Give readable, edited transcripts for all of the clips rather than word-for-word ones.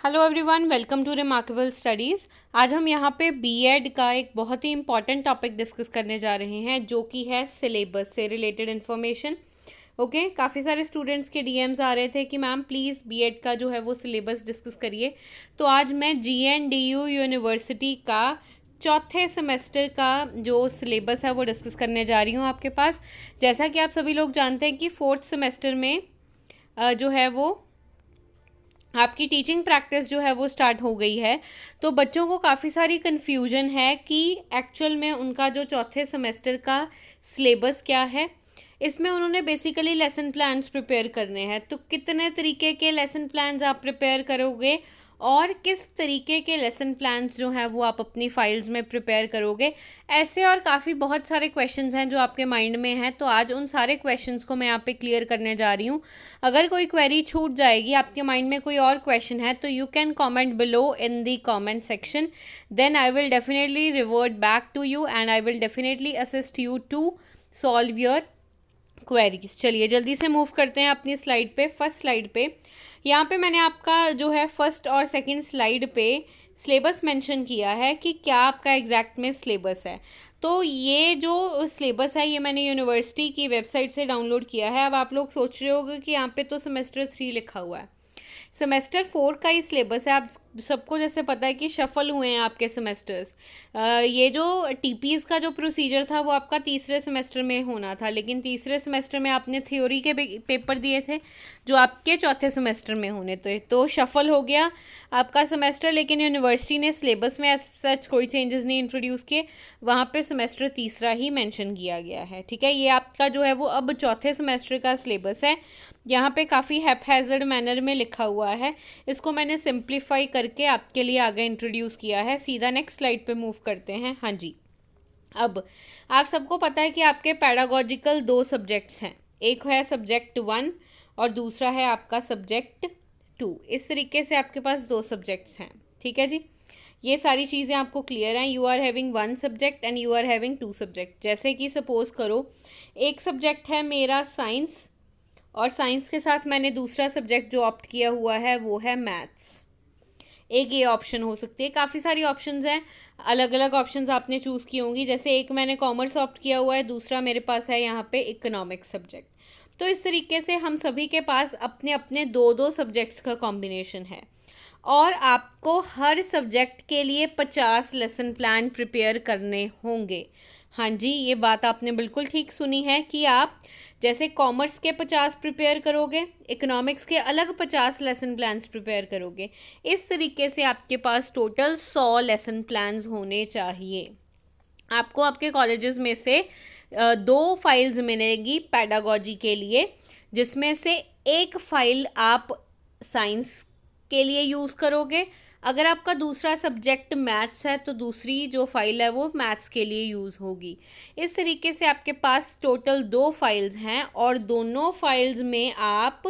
Hello everyone, welcome to remarkable studies. आज हम यहाँ पे बीएड का एक बहुत ही इम्पॉर्टेंट टॉपिक डिस्कस करने जा रहे हैं, जो कि है सिलेबस से रिलेटेड इन्फॉर्मेशन। ओके, काफ़ी सारे स्टूडेंट्स के डीएम्स आ रहे थे कि मैम प्लीज़ बीएड का जो है वो सिलेबस डिस्कस करिए। तो आज मैं जीएनडीयू यूनिवर्सिटी का चौथे सेमेस्टर का जो सिलेबस है वो डिस्कस करने जा रही हूँ आपके पास। जैसा कि आप सभी लोग जानते हैं कि फोर्थ सेमेस्टर में जो है वो आपकी टीचिंग प्रैक्टिस जो है वो स्टार्ट हो गई है। तो बच्चों को काफ़ी सारी कन्फ्यूजन है कि एक्चुअल में उनका जो चौथे सेमेस्टर का सिलेबस क्या है। इसमें उन्होंने बेसिकली लेसन प्लान्स प्रिपेयर करने हैं। तो कितने तरीके के लेसन प्लान्स आप प्रिपेयर करोगे और किस तरीके के लेसन प्लान्स जो हैं वो आप अपनी फाइल्स में प्रिपेयर करोगे, ऐसे और काफ़ी बहुत सारे क्वेश्चंस हैं जो आपके माइंड में हैं। तो आज उन सारे क्वेश्चंस को मैं यहाँ पे क्लियर करने जा रही हूँ। अगर कोई क्वेरी छूट जाएगी, आपके माइंड में कोई और क्वेश्चन है, तो you can comment below in the comment section. Then I will definitely revert back to you and I will definitely assist you to solve your queries. चलिए जल्दी से मूव करते हैं अपनी स्लाइड पे। फर्स्ट स्लाइड पे यहाँ पे मैंने आपका जो है फर्स्ट और सेकंड स्लाइड पे सिलेबस मेंशन किया है कि क्या आपका एग्जैक्ट में सिलेबस है। तो ये जो सिलेबस है ये मैंने यूनिवर्सिटी की वेबसाइट से डाउनलोड किया है। अब आप लोग सोच रहे होंगे कि यहाँ पे तो सेमेस्टर 3 लिखा हुआ है। सेमेस्टर 4 का ही सिलेबस है। आप सबको जैसे पता है कि शफल हुए हैं आपके सेमेस्टर्स। ये जो टीपीज़ का जो प्रोसीजर था वो आपका तीसरे सेमेस्टर में होना था, लेकिन तीसरे सेमेस्टर में आपने थ्योरी के पेपर दिए थे जो आपके चौथे सेमेस्टर में होने थे। तो शफल हो गया आपका सेमेस्टर, लेकिन यूनिवर्सिटी ने सिलेबस में सच कोई चेंजेस नहीं इंट्रोड्यूस किए। वहाँ पे सेमेस्टर तीसरा ही मेंशन किया गया है। ठीक है, ये आपका जो है वो अब चौथे सेमेस्टर का सिलेबस है। यहाँ पे काफ़ी हैपहैज़र्ड मैनर में लिखा हुआ है। इसको मैंने सिंप्लीफाई करके आपके लिए आगे इंट्रोड्यूस किया है। सीधा नेक्स्ट स्लाइड पे मूव करते हैं। हाँ जी, अब आप सबको पता है कि आपके पैडागॉजिकल 2 सब्जेक्ट्स हैं। एक है सब्जेक्ट 1 और दूसरा है आपका सब्जेक्ट 2। इस तरीके से आपके पास 2 सब्जेक्ट्स हैं। ठीक है जी, ये सारी चीज़ें आपको क्लियर हैं। You are having 1 subject and you are having 2 subject. जैसे कि सपोज करो एक सब्जेक्ट है मेरा साइंस, और साइंस के साथ मैंने दूसरा सब्जेक्ट जो ऑप्ट किया हुआ है वो है मैथ्स। एक ये ऑप्शन हो सकती है। काफ़ी सारी ऑप्शंस हैं, अलग अलग ऑप्शंस आपने चूज़ की होंगी। जैसे एक मैंने कॉमर्स ऑप्ट किया हुआ है, दूसरा मेरे पास है यहाँ पे इकोनॉमिक्स सब्जेक्ट। तो इस तरीके से हम सभी के पास अपने अपने 2-2 सब्जेक्ट्स का कॉम्बिनेशन है और आपको हर सब्जेक्ट के लिए 50 लेसन प्लान प्रिपेयर करने होंगे। हाँ जी, ये बात आपने बिल्कुल ठीक सुनी है कि आप जैसे कॉमर्स के 50 प्रिपेयर करोगे, इकोनॉमिक्स के अलग 50 लेसन प्लान्स प्रिपेयर करोगे। इस तरीके से आपके पास टोटल 100 लेसन प्लान्स होने चाहिए। आपको आपके कॉलेजेस में से 2 फाइल्स मिलेगी पैडागॉजी के लिए, जिसमें से एक फाइल आप साइंस के लिए यूज़ करोगे। अगर आपका दूसरा सब्जेक्ट मैथ्स है तो दूसरी जो फाइल है वो मैथ्स के लिए यूज़ होगी। इस तरीके से आपके पास टोटल 2 फाइल्स हैं और दोनों फाइल्स में आप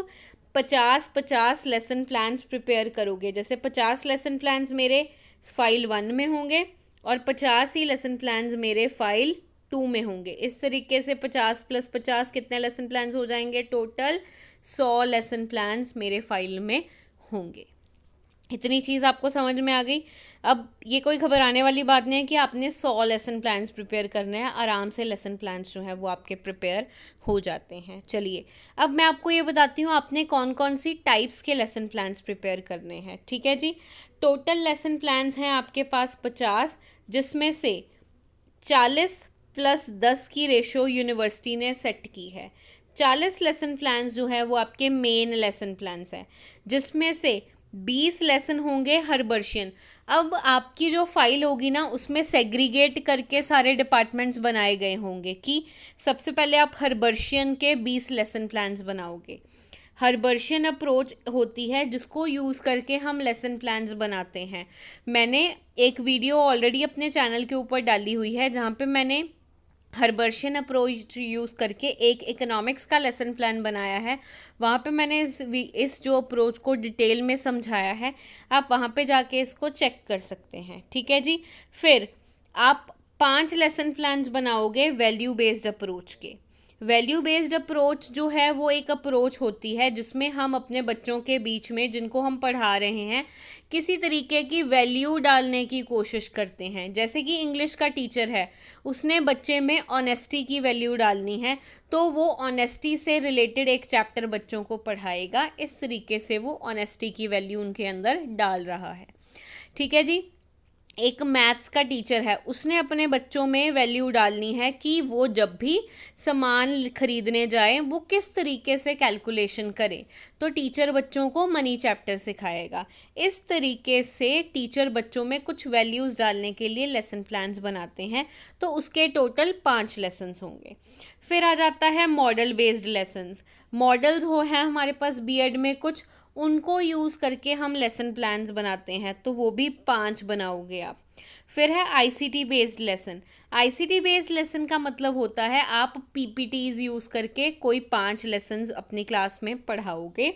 50-50 लेसन प्लान्स प्रिपेयर करोगे। जैसे 50 लेसन प्लान्स मेरे फाइल 1 में होंगे और 50 ही लेसन प्लान्स मेरे फाइल 2 में होंगे। इस तरीके से 50 + 50 कितने लेसन प्लान्स हो जाएंगे? टोटल 100 लेसन प्लान्स मेरे फाइल में होंगे। इतनी चीज़ आपको समझ में आ गई। अब ये कोई घबराने वाली बात नहीं है कि आपने 100 लेसन प्लान्स प्रिपेयर करने हैं। आराम से लेसन प्लान्स जो है वो आपके प्रिपेयर हो जाते हैं। चलिए अब मैं आपको ये बताती हूँ आपने कौन कौन सी टाइप्स के लेसन प्लान्स प्रिपेयर करने हैं। ठीक है जी, टोटल लेसन प्लान्स हैं आपके पास 50, जिसमें से 40 + 10 की रेशो यूनिवर्सिटी ने सेट की है। 40 लेसन प्लान्स जो है वो आपके मेन लेसन प्लान्स हैं, जिसमें से 20 लेसन होंगे हर्बर्शियन। अब आपकी जो फाइल होगी ना, उसमें सेग्रीगेट करके सारे डिपार्टमेंट्स बनाए गए होंगे कि सबसे पहले आप हर्बर्शियन के 20 लेसन प्लान्स बनाओगे। हर्बर्शियन अप्रोच होती है जिसको यूज़ करके हम लेसन प्लान्स बनाते हैं। मैंने एक वीडियो ऑलरेडी अपने चैनल के ऊपर डाली हुई है जहाँ पे मैंने हर्बर्शियन अप्रोच यूज़ करके एक इकोनॉमिक्स का लेसन प्लान बनाया है। वहाँ पे मैंने इस जो अप्रोच को डिटेल में समझाया है। आप वहाँ पे जाके इसको चेक कर सकते हैं। ठीक है जी, फिर आप 5 लेसन प्लान्स बनाओगे वैल्यू बेस्ड अप्रोच के। वैल्यू बेस्ड अप्रोच जो है वो एक अप्रोच होती है जिसमें हम अपने बच्चों के बीच में, जिनको हम पढ़ा रहे हैं, किसी तरीके की वैल्यू डालने की कोशिश करते हैं। जैसे कि इंग्लिश का टीचर है, उसने बच्चे में ऑनेस्टी की वैल्यू डालनी है, तो वो ऑनेस्टी से रिलेटेड एक चैप्टर बच्चों को पढ़ाएगा। इस तरीके से वो ऑनेस्टी की वैल्यू उनके अंदर डाल रहा है। ठीक है जी। एक मैथ्स का टीचर है, उसने अपने बच्चों में वैल्यू डालनी है कि वो जब भी सामान खरीदने जाए वो किस तरीके से कैलकुलेशन करे, तो टीचर बच्चों को मनी चैप्टर सिखाएगा। इस तरीके से टीचर बच्चों में कुछ वैल्यूज़ डालने के लिए लेसन प्लान्स बनाते हैं, तो उसके टोटल 5 लेसन्स होंगे। फिर आ जाता है मॉडल बेस्ड लेसन्स। मॉडल्स हो हैं हमारे पास बीएड में कुछ, उनको यूज़ करके हम लेसन प्लान्स बनाते हैं, तो वो भी 5 बनाओगे आप। फिर है ICT based lesson. ICT based lesson का मतलब होता है आप पीपीटीज यूज़ करके कोई 5 लेसन्स अपनी क्लास में पढ़ाओगे।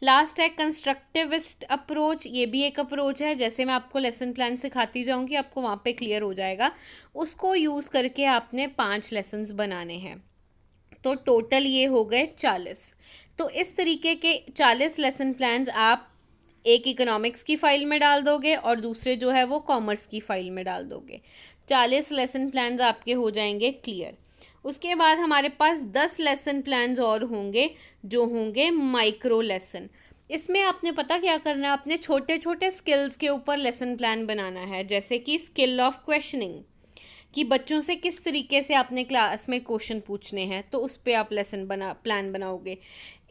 लास्ट है कंस्ट्रक्टिविस्ट अप्रोच। ये भी एक अप्रोच है, जैसे मैं आपको लेसन प्लान सिखाती जाऊँगी आपको वहाँ पे क्लियर हो जाएगा। उसको यूज़ करके आपने 5 लेसन्स बनाने हैं, तो टोटल ये हो गए 40। तो इस तरीके के 40 लेसन प्लान्स आप एक इकोनॉमिक्स की फ़ाइल में डाल दोगे और दूसरे जो है वो कॉमर्स की फ़ाइल में डाल दोगे। 40 लेसन प्लान्स आपके हो जाएंगे क्लियर। उसके बाद हमारे पास 10 लेसन प्लान्स और होंगे, जो होंगे माइक्रो लेसन। इसमें आपने पता क्या करना है, आपने छोटे छोटे स्किल्स के ऊपर लेसन प्लान बनाना है। जैसे कि स्किल ऑफ क्वेश्चनिंग, कि बच्चों से किस तरीके से आपने क्लास में क्वेश्चन पूछने हैं, तो उस पर आप प्लान बनाओगे।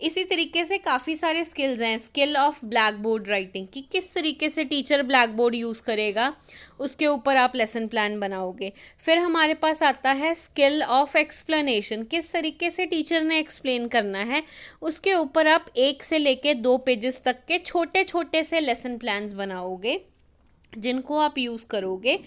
इसी तरीके से काफ़ी सारे स्किल्स हैं। Skill of black board writing, कि किस तरीके से टीचर ब्लैक बोर्ड यूज़ करेगा, उसके ऊपर आप लेसन प्लान बनाओगे। फिर हमारे पास आता है स्किल ऑफ एक्सप्लेनेशन, किस तरीके से टीचर ने एक्सप्लेन करना है, उसके ऊपर आप 1 से लेके 2 पेजेस तक के छोटे छोटे से लेसन प्लान्स बनाओगे, जिनको आप यूज़ करोगे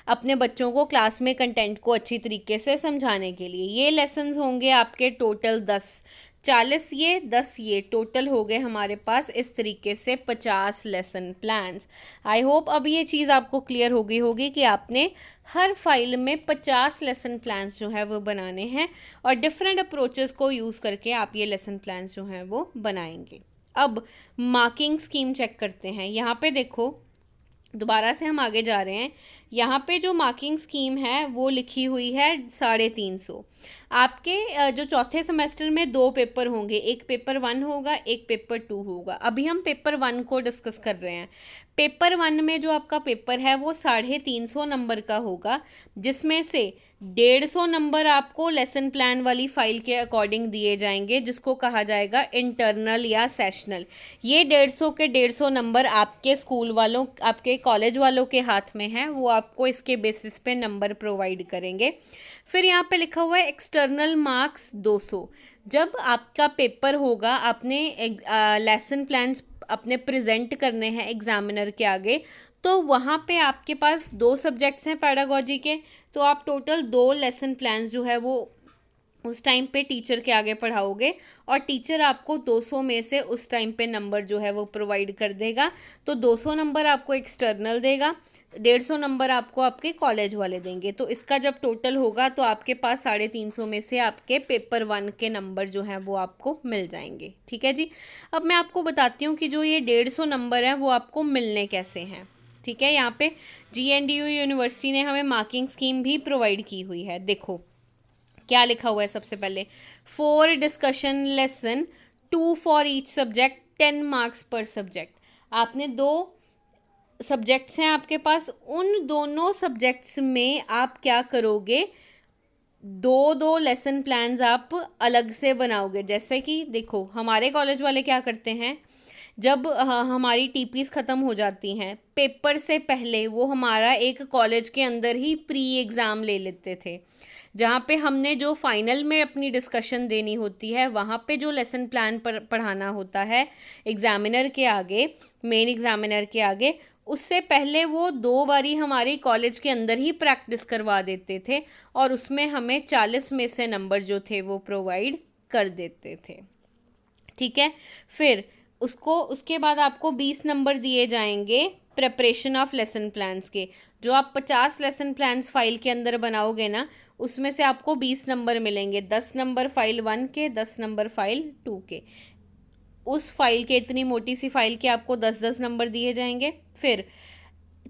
अपने बच्चों को क्लास में कंटेंट को अच्छी तरीके से समझाने के लिए। ये लेसन्स होंगे आपके टोटल 10, 40 ये 10 ये, टोटल हो गए हमारे पास इस तरीके से 50 लेसन प्लान्स। आई होप अब ये चीज़ आपको क्लियर हो गई होगी कि आपने हर फाइल में 50 लेसन प्लान्स जो है वो बनाने हैं, और डिफरेंट अप्रोचेस को यूज़ करके आप ये लेसन प्लान्स जो हैं वो बनाएंगे। अब मार्किंग स्कीम चेक करते हैं। यहाँ पे देखो, दोबारा से हम आगे जा रहे हैं। यहाँ पे जो मार्किंग स्कीम है वो लिखी हुई है 350। आपके जो चौथे सेमेस्टर में 2 पेपर होंगे, एक पेपर 1 होगा, एक पेपर 2 होगा। अभी हम पेपर 1 को डिस्कस कर रहे हैं। पेपर 1 में जो आपका पेपर है वो 350 नंबर का होगा, जिसमें से 150 नंबर आपको लेसन प्लान वाली फाइल के अकॉर्डिंग दिए जाएंगे, जिसको कहा जाएगा इंटरनल या सेशनल। ये 150 के 150 नंबर आपके स्कूल वालों, आपके कॉलेज वालों के हाथ में हैं, वो आपको इसके बेसिस पे नंबर प्रोवाइड करेंगे। फिर यहाँ पे लिखा हुआ है एक्सटर्नल मार्क्स 200। जब आपका पेपर होगा, आपने लेसन प्लान्स अपने प्रेजेंट करने हैं एग्जामिनर के आगे, तो वहाँ पे आपके पास 2 सब्जेक्ट्स हैं पैडागोजी के, तो आप टोटल 2 लेसन प्लान्स जो है वो उस टाइम पे टीचर के आगे पढ़ाओगे, और टीचर आपको 200 में से उस टाइम पे नंबर जो है वो प्रोवाइड कर देगा। तो 200 नंबर आपको एक्सटर्नल देगा, 150 नंबर आपको आपके कॉलेज वाले देंगे। तो इसका जब टोटल होगा तो आपके पास 350 में से आपके पेपर 1 के नंबर जो हैं वो आपको मिल जाएंगे। ठीक है जी। अब मैं आपको बताती हूँ कि जो ये 150 नंबर हैं वो आपको मिलने कैसे हैं। ठीक है, यहाँ पे GNDU यूनिवर्सिटी ने हमें मार्किंग स्कीम भी प्रोवाइड की हुई है। देखो क्या लिखा हुआ है। सबसे पहले 4 discussion lesson, 2 for each subject, 10 marks पर सब्जेक्ट। आपने 2 सब्जेक्ट्स हैं आपके पास, उन दोनों सब्जेक्ट्स में आप क्या करोगे, 2 लेसन प्लान्स आप अलग से बनाओगे। जैसे कि देखो, हमारे कॉलेज वाले क्या करते हैं, जब हमारी टीपीज ख़त्म हो जाती हैं, पेपर से पहले वो हमारा एक कॉलेज के अंदर ही प्री एग्ज़ाम ले लेते थे, जहाँ पे हमने जो फाइनल में अपनी डिस्कशन देनी होती है, वहाँ पे जो लेसन प्लान पढ़ाना होता है एग्ज़ामिनर के आगे, मेन एग्ज़ामिनर के आगे, उससे पहले वो 2 बारी हमारी कॉलेज के अंदर ही प्रैक्टिस करवा देते थे, और उसमें हमें 40 में से नंबर जो थे वो प्रोवाइड कर देते थे। ठीक है, फिर उसके बाद आपको 20 नंबर दिए जाएंगे प्रिपरेशन ऑफ लेसन प्लान्स के। जो आप 50 लेसन प्लान्स फाइल के अंदर बनाओगे ना, उसमें से आपको 20 नंबर मिलेंगे, 10 नंबर फाइल 1 के, 10 नंबर फाइल 2 के। उस फाइल के, इतनी मोटी सी फाइल के आपको 10-10 नंबर दिए जाएंगे। फिर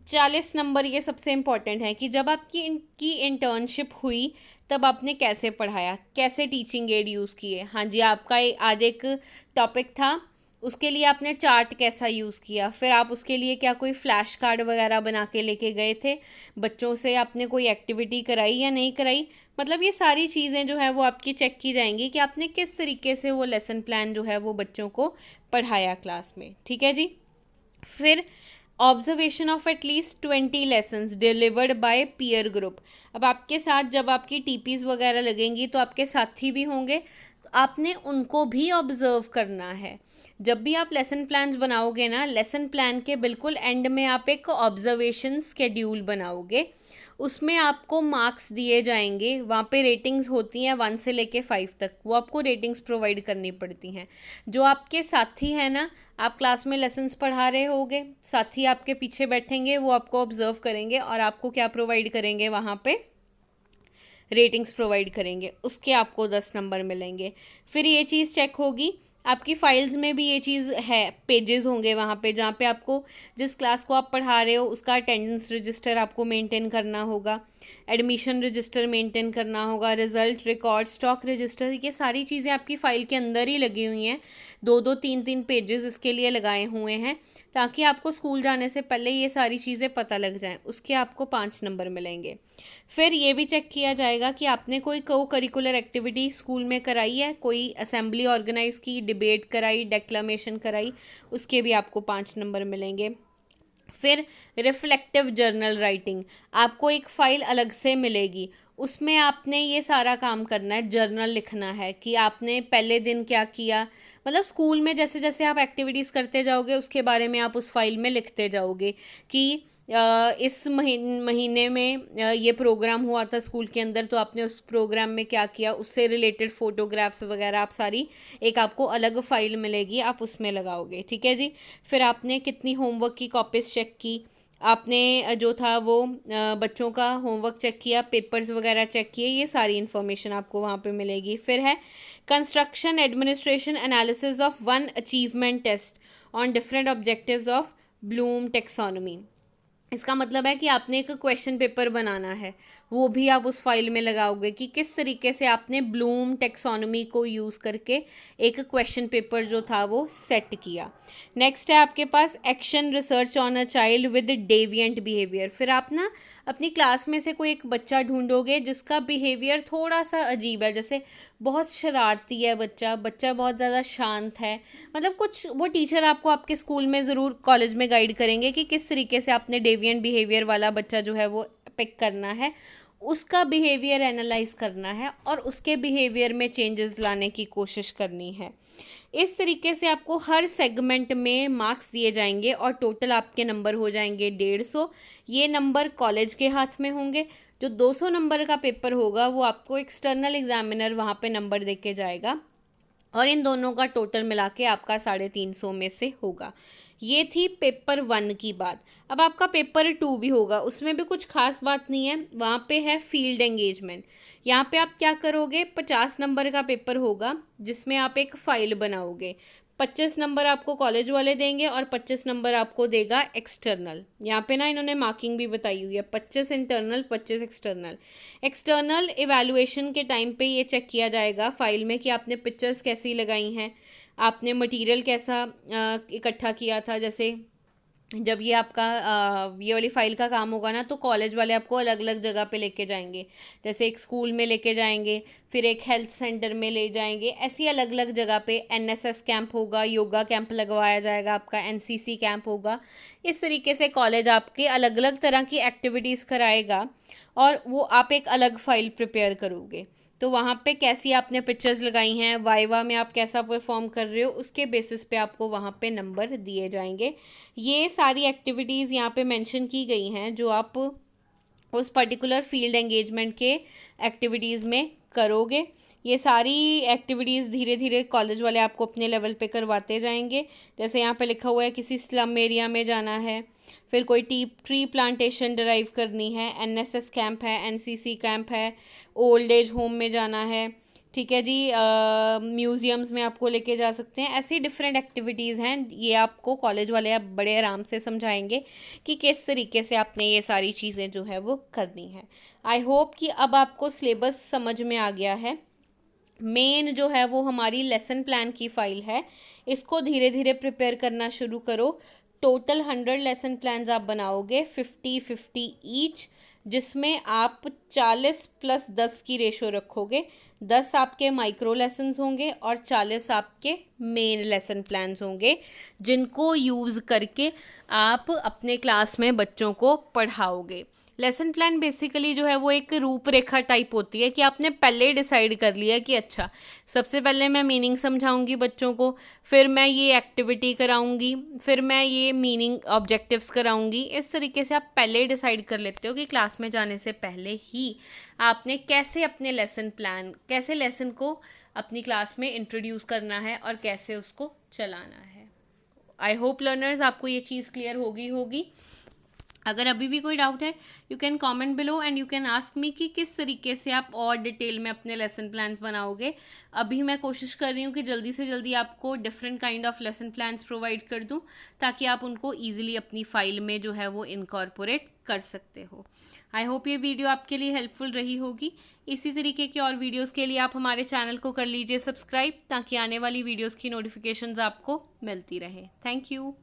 40 नंबर, ये सबसे इम्पॉर्टेंट है कि जब आपकी इनकी इंटर्नशिप हुई तब आपने कैसे पढ़ाया, कैसे टीचिंग एड यूज़ किए। हाँ जी, आपका आज एक टॉपिक था, उसके लिए आपने चार्ट कैसा यूज़ किया, फिर आप उसके लिए क्या कोई फ्लैश कार्ड वगैरह बना के लेके गए थे, बच्चों से आपने कोई एक्टिविटी कराई या नहीं कराई। मतलब ये सारी चीज़ें जो है वो आपकी चेक की जाएंगी कि आपने किस तरीके से वो लेसन प्लान जो है वो बच्चों को पढ़ाया क्लास में। ठीक है जी। फिर observation of at least 20 lessons delivered by peer group. अब आपके साथ जब आपकी टीपीज वगैरह लगेंगी तो आपके साथी भी होंगे, तो आपने उनको भी ऑब्जर्व करना है। जब भी आप लेसन प्लान्स बनाओगे ना, लेसन प्लान के बिल्कुल एंड में आप एक ऑब्जर्वेशन स्केड्यूल बनाओगे, उसमें आपको मार्क्स दिए जाएंगे। वहाँ पे रेटिंग्स होती हैं 1 से लेके 5 तक, वो आपको रेटिंग्स प्रोवाइड करनी पड़ती हैं। जो आपके साथी हैं ना, आप क्लास में लेसन्स पढ़ा रहे होगे, साथी आपके पीछे बैठेंगे, वो आपको ऑब्जर्व करेंगे और आपको क्या प्रोवाइड करेंगे, वहाँ पे रेटिंग्स प्रोवाइड करेंगे, उसके आपको 10 नंबर मिलेंगे। फिर ये चीज़ चेक होगी, आपकी फाइल्स में भी ये चीज़ है, पेजेस होंगे वहाँ पे जहाँ पे आपको जिस क्लास को आप पढ़ा रहे हो उसका अटेंडेंस रजिस्टर आपको मेंटेन करना होगा, एडमिशन रजिस्टर मेंटेन करना होगा, रिज़ल्ट रिकॉर्ड, स्टॉक रजिस्टर, ये सारी चीज़ें आपकी फ़ाइल के अंदर ही लगी हुई हैं। 2-2 3-3 पेजेस इसके लिए लगाए हुए हैं ताकि आपको स्कूल जाने से पहले ये सारी चीज़ें पता लग जाएं, उसके आपको 5 नंबर मिलेंगे। फिर ये भी चेक किया जाएगा कि आपने कोई को करिकुलर एक्टिविटी स्कूल में कराई है, कोई असेंबली ऑर्गेनाइज की, डिबेट कराई, डेक्लामेशन कराई, उसके भी आपको 5 नंबर मिलेंगे। फिर रिफ्लेक्टिव जर्नल राइटिंग, आपको एक फ़ाइल अलग से मिलेगी, उसमें आपने ये सारा काम करना है, जर्नल लिखना है कि आपने पहले दिन क्या किया। मतलब स्कूल में जैसे जैसे आप एक्टिविटीज़ करते जाओगे उसके बारे में आप उस फाइल में लिखते जाओगे कि इस महीने में ये प्रोग्राम हुआ था स्कूल के अंदर, तो आपने उस प्रोग्राम में क्या किया, उससे रिलेटेड फ़ोटोग्राफ्स वगैरह आप सारी एक आपको अलग फ़ाइल मिलेगी, आप उसमें लगाओगे। ठीक है जी। फिर आपने कितनी होमवर्क की कॉपीज़ चेक की, आपने जो था वो बच्चों का होमवर्क चेक किया, पेपर्स वगैरह चेक किए, ये सारी इन्फॉर्मेशन आपको वहाँ पे मिलेगी। फिर है construction administration analysis of 1 achievement test on different objectives of Bloom taxonomy. इसका मतलब है कि आपने एक क्वेश्चन पेपर बनाना है, वो भी आप उस फाइल में लगाओगे कि किस तरीके से आपने ब्लूम टेक्सोनोमी को यूज़ करके एक क्वेश्चन पेपर जो था वो सेट किया। नेक्स्ट है आपके पास action research on a child with deviant behaviour. फिर आप ना अपनी क्लास में से कोई एक बच्चा ढूंढोगे जिसका बिहेवियर थोड़ा सा अजीब है, जैसे बहुत शरारती है बच्चा बहुत ज़्यादा शांत है, मतलब कुछ वो टीचर आपको आपके स्कूल में ज़रूर, कॉलेज में गाइड करेंगे कि किस तरीके से आपने डेविएंट बिहेवियर वाला बच्चा जो है वो पिक करना है, उसका बिहेवियर एनालाइज करना है और उसके बिहेवियर में चेंजेस लाने की कोशिश करनी है। इस तरीके से आपको हर सेगमेंट में मार्क्स दिए जाएंगे और टोटल आपके नंबर हो जाएंगे 150। ये नंबर कॉलेज के हाथ में होंगे। जो 200 नंबर का पेपर होगा वो आपको एक्सटर्नल एग्जामिनर वहाँ पे नंबर दे के जाएगा और इन दोनों का टोटल मिला के आपका 350 में से होगा। ये थी पेपर 1 की बात। अब आपका पेपर 2 भी होगा, उसमें भी कुछ खास बात नहीं है, वहाँ पे है फील्ड एंगेजमेंट। यहाँ पे आप क्या करोगे, 50 नंबर का पेपर होगा जिसमें आप एक फ़ाइल बनाओगे। 25 नंबर आपको कॉलेज वाले देंगे और 25 नंबर आपको देगा एक्सटर्नल। यहाँ पे ना इन्होंने मार्किंग भी बताई हुई है, 25 इंटरनल 25 एक्सटर्नल। एक्सटर्नल इवैल्यूएशन के टाइम पे ये चेक किया जाएगा फाइल में कि आपने पिक्चर्स कैसी लगाई हैं, आपने मटेरियल कैसा इकट्ठा किया था। जैसे जब ये आपका ये वाली फ़ाइल का काम होगा ना, तो कॉलेज वाले आपको अलग अलग जगह पे लेके जाएंगे, जैसे एक स्कूल में लेके जाएंगे, फिर एक हेल्थ सेंटर में ले जाएंगे, ऐसी अलग अलग जगह पे एनएसएस कैंप होगा, योगा कैंप लगवाया जाएगा, आपका एनसीसी कैंप होगा। इस तरीके से कॉलेज आपके अलग अलग तरह की एक्टिविटीज़ कराएगा और वो आप एक अलग फ़ाइल प्रिपेयर करोगे। तो वहाँ पे कैसी आपने पिक्चर्स लगाई हैं, वाइवा में आप कैसा परफॉर्म कर रहे हो, उसके बेसिस पे आपको वहाँ पे नंबर दिए जाएंगे। ये सारी एक्टिविटीज़ यहाँ पे मेंशन की गई हैं जो आप उस पर्टिकुलर फील्ड एंगेजमेंट के एक्टिविटीज़ में करोगे। ये सारी एक्टिविटीज़ धीरे धीरे कॉलेज वाले आपको अपने लेवल पे करवाते जाएंगे। जैसे यहाँ पे लिखा हुआ है किसी स्लम एरिया में जाना है, फिर कोई ट्री प्लांटेशन ड्राइव करनी है, एनएसएस कैंप है, एनसीसी कैंप है, ओल्ड एज होम में जाना है, ठीक है जी, म्यूज़ियम्स में आपको लेके जा सकते हैं। ऐसी डिफरेंट एक्टिविटीज़ हैं, ये आपको कॉलेज वाले आप बड़े आराम से समझाएंगे कि किस तरीके से आपने ये सारी चीज़ें जो है वो करनी है। आई होप कि अब आपको सिलेबस समझ में आ गया है। मेन जो है वो हमारी लेसन प्लान की फ़ाइल है, इसको धीरे धीरे प्रिपेयर करना शुरू करो। टोटल 100 लेसन प्लान्स आप बनाओगे 50-50 ईच, जिसमें आप 40 + 10 की रेशो रखोगे। 10 आपके माइक्रो लेसन्स होंगे और 40 आपके मेन लेसन प्लान्स होंगे, जिनको यूज़ करके आप अपने क्लास में बच्चों को पढ़ाओगे। लेसन प्लान बेसिकली जो है वो एक रूपरेखा टाइप होती है कि आपने पहले डिसाइड कर लिया कि अच्छा सबसे पहले मैं मीनिंग समझाऊंगी बच्चों को, फिर मैं ये एक्टिविटी कराऊंगी, फिर मैं ये मीनिंग ऑब्जेक्टिव्स कराऊंगी। इस तरीके से आप पहले डिसाइड कर लेते हो कि क्लास में जाने से पहले ही आपने कैसे अपने कैसे लेसन को अपनी क्लास में इंट्रोड्यूस करना है और कैसे उसको चलाना है। आई होप लर्नर्स आपको ये चीज़ क्लियर होगी। अगर अभी भी कोई डाउट है you can comment below and you can ask me कि किस तरीके से आप और डिटेल में अपने लेसन प्लान्स बनाओगे। अभी मैं कोशिश कर रही हूँ कि जल्दी से जल्दी आपको different kind of lesson plans provide कर दूँ, ताकि आप उनको ईजिली अपनी फाइल में जो है वो इनकॉर्पोरेट कर सकते हो। आई होप ये वीडियो आपके लिए हेल्पफुल रही होगी। इसी तरीके के और वीडियोज़ के लिए आप हमारे चैनल को कर लीजिए सब्सक्राइब, ताकि आने वाली वीडियोज़ की नोटिफिकेशंस आपको मिलती रहे। Thank you.